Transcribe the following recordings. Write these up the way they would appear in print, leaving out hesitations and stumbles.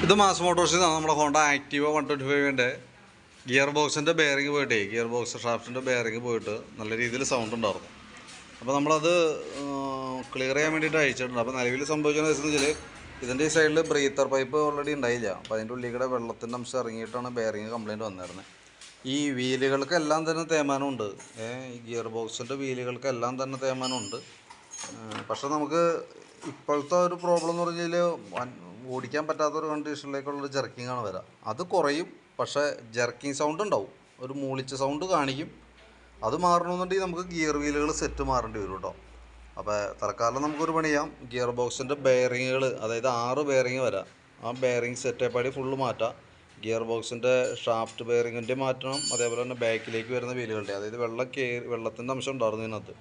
ഇത് മാസ് മോട്ടോഴ്സിൽ നിന്നാണ് നമ്മുടെ ഹോണ്ട ആക്റ്റീവ 125ൻ്റെ ഗിയർ ബോക്സിൻ്റെ ബെയറിങ് പോയിട്ടേ ഗിയർ ബോക്സ് ഷാഫ്റ്റിൻ്റെ ബെയറിങ് പോയിട്ട് നല്ല രീതിയിൽ സൗണ്ട് ഉണ്ടായിരുന്നു. അപ്പോൾ നമ്മളത് ക്ലിയർ ചെയ്യാൻ വേണ്ടിയിട്ട് അയച്ചിട്ടുണ്ട്. അപ്പോൾ നിലവിൽ സംഭവിച്ചതെന്ന് വെച്ചാൽ ഇതിൻ്റെ ഈ സൈഡിൽ ബ്രീത്തർ പൈപ്പ് ഓൾറെഡി ഉണ്ടായില്ല. അപ്പോൾ അതിൻ്റെ ഉള്ളിൽ കൂടെ വെള്ളത്തിൻ്റെ അംശം ഇറങ്ങിയിട്ടാണ് ബെയറിങ് കംപ്ലയിൻറ്റ് വന്നിരുന്നത്. ഈ വീലുകൾക്കെല്ലാം തന്നെ തേയ്മാനമുണ്ട്. ഈ ഗിയർ ബോക്സിൻ്റെ വീലുകൾക്കെല്ലാം തന്നെ തേയ്മാനമുണ്ട്. പക്ഷെ നമുക്ക് ഇപ്പോഴത്തെ ഒരു പ്രോബ്ലം എന്ന് പറഞ്ഞാൽ ഓടിക്കാൻ പറ്റാത്തൊരു കണ്ടീഷനിലേക്കുള്ളൊരു ജെർക്കിങ്ങാണ് വരിക. അത് കുറയും, പക്ഷേ ജെർക്കിങ് സൗണ്ട് ഉണ്ടാവും, ഒരു മൂളിച്ച സൗണ്ട് കാണിക്കും. അത് മാറണമെന്നുണ്ടെങ്കിൽ നമുക്ക് ഗിയർ വീലുകൾ സെറ്റ് മാറേണ്ടി വരും കേട്ടോ. അപ്പോൾ തൽക്കാലം നമുക്കൊരു പണി ചെയ്യാം. ഗിയർ ബോക്സിൻ്റെ ബെയറിങ്ങുകൾ, അതായത് 6 ബെയറിങ് വരാം, ആ ബെയറിങ് സെറ്റപ്പാടി ഫുള്ള് മാറ്റാം. ഗിയർ ബോക്സിൻ്റെ ഷാഫ്റ്റ് ബെയറിങ്ങിൻ്റെ മാറ്റണം. അതേപോലെ തന്നെ ബാക്കിലേക്ക് വരുന്ന വീലുകളുടെ, അതായത് വെള്ളത്തിൻ്റെ അംശം ഉണ്ടായിരുന്നു ഇതിനകത്ത്.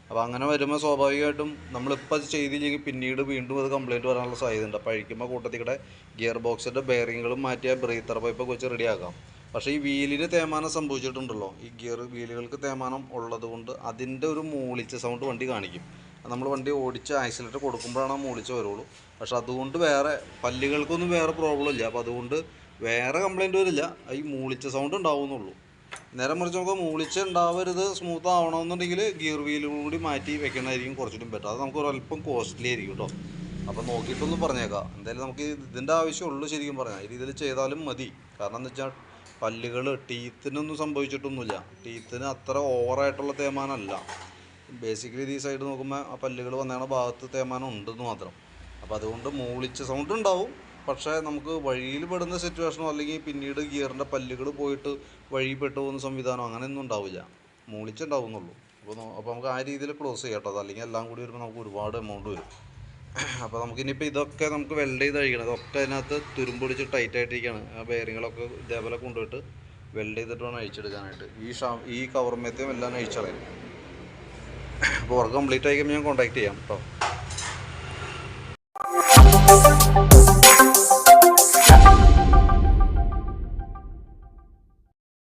അപ്പോൾ അങ്ങനെ വരുമ്പോൾ സ്വാഭാവികമായിട്ടും നമ്മളിപ്പോൾ അത് ചെയ്തില്ലെങ്കിൽ പിന്നീട് വീണ്ടും അത് കംപ്ലയിൻറ്റ് വരാനുള്ള സാധ്യതയുണ്ട്. അപ്പോൾ അഴിക്കുമ്പോൾ കൂട്ടത്തിൽ കൂടെ ഗിയർ ബോക്സിൻ്റെ ബെയറിങ്ങുകളും മാറ്റിയ ബ്രീത്തർ പൈപ്പൊക്കെ വെച്ച് റെഡിയാക്കാം. പക്ഷേ ഈ വീലിന് തേയ്മാനം സംഭവിച്ചിട്ടുണ്ടല്ലോ, ഈ ഗിയർ വീലുകൾക്ക് തേയ്മാനം ഉള്ളത് കൊണ്ട് അതിൻ്റെ ഒരു മൂളിച്ച സൗണ്ട് വണ്ടി കാണിക്കും. നമ്മൾ വണ്ടി ഓടിച്ച് ആക്സിലേറ്റർ കൊടുക്കുമ്പോഴാണ് ആ മൂളിച്ച വരുള്ളൂ. പക്ഷെ അതുകൊണ്ട് വേറെ പല്ലുകൾക്കൊന്നും വേറെ പ്രോബ്ലം ഇല്ല. അപ്പോൾ അതുകൊണ്ട് വേറെ കംപ്ലയിൻറ്റ് വരില്ല, ഈ മൂളിച്ച സൗണ്ട് ഉണ്ടാവുന്നുള്ളൂ. നേരെ മറിച്ച് നമുക്ക് മൂളിച്ച ഉണ്ടാവരുത്, സ്മൂത്ത് ആവണമെന്നുണ്ടെങ്കിൽ ഗിയർ വീലുകൾ കൂടി മാറ്റി വെക്കുന്നതായിരിക്കും കുറച്ചുകൂടി ബെറ്റർ. അത് നമുക്ക് ഒരല്പം കോസ്റ്റ്ലി ആയിരിക്കും കേട്ടോ. അപ്പോൾ നോക്കിയിട്ടൊന്ന് പറഞ്ഞേക്കാം. എന്തായാലും നമുക്ക് ഇതിൻ്റെ ആവശ്യമുള്ളൂ ശരിക്കും പറഞ്ഞാൽ. ഈ രീതിയിൽ ചെയ്താലും മതി. കാരണം എന്ന് വെച്ചാൽ പല്ലുകൾ ടീത്തിനൊന്നും സംഭവിച്ചിട്ടൊന്നുമില്ല. ടീത്തിന് അത്ര ഓവറായിട്ടുള്ള തേയ്മാനമല്ല. ബേസിക്കലി ഈ സൈഡ് നോക്കുമ്പോൾ ആ പല്ലുകൾ വന്നേണ ഭാഗത്ത് തേയ്മാനം ഉണ്ടെന്ന് മാത്രം. അപ്പോൾ അതുകൊണ്ട് മൂളിച്ച സൗണ്ട് ഉണ്ടാവും. പക്ഷേ നമുക്ക് വഴിയിൽ പെടുന്ന സിറ്റുവേഷനോ അല്ലെങ്കിൽ പിന്നീട് ഗിയറിൻ്റെ പല്ലുകൾ പോയിട്ട് വഴി പെട്ടു പോകുന്ന സംവിധാനം അങ്ങനെയൊന്നും ഉണ്ടാവില്ല. മൂളിച്ചുണ്ടാവുന്നുള്ളൂ. അപ്പോൾ നമുക്ക് ആ രീതിയിൽ ക്ലോസ് ചെയ്യാം കേട്ടോ. അല്ലെങ്കിൽ എല്ലാം കൂടി വരുമ്പോൾ നമുക്ക് ഒരുപാട് എമൗണ്ട് വരും. അപ്പോൾ നമുക്കിനിയിപ്പോൾ ഇതൊക്കെ നമുക്ക് വെൽഡ് ചെയ്ത് കഴിക്കണം. ഇതൊക്കെ അതിനകത്ത് തുരുമ്പൊടിച്ച് ടൈറ്റായിട്ടിരിക്കുകയാണ്. ആ ബെയറിങ്ങളൊക്കെ ഇതേപോലെ കൊണ്ടുപോയിട്ട് വെൽഡ് ചെയ്തിട്ട് വേണം അഴിച്ചെടുക്കാനായിട്ട്. ഈ കവർമേത്തെയും എല്ലാം അഴിച്ചളയും. അപ്പോൾ വർക്ക് കംപ്ലീറ്റ് ആയി കഴിയുമ്പോൾ ഞാൻ കോൺടാക്ട് ചെയ്യാം കേട്ടോ.